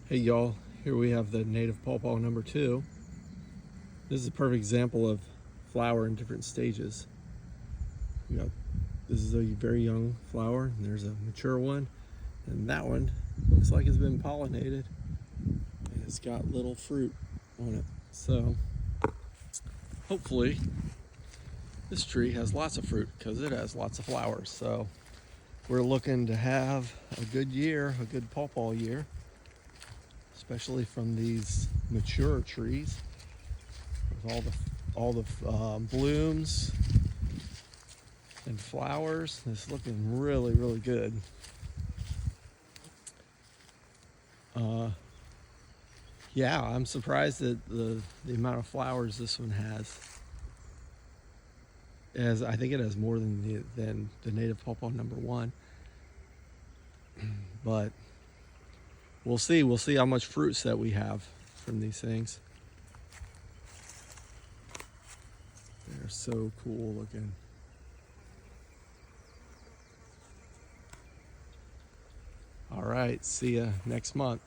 Hey y'all, here we have the native pawpaw number 2. This is a perfect example of flower in different stages. This is a very young flower, and there's a mature one, and that one looks like it's been pollinated, and it's got little fruit on it. So hopefully this tree has lots of fruit because it has lots of flowers. So we're looking to have a good year, a good pawpaw year, especially from these mature trees with all the blooms and flowers. It's looking really, really good. Yeah, I'm surprised at the amount of flowers this one has. I think it has more than the native pawpaw number 1. But we'll see. We'll see how much fruits that we have from these things. They're so cool looking. All right, see ya next month.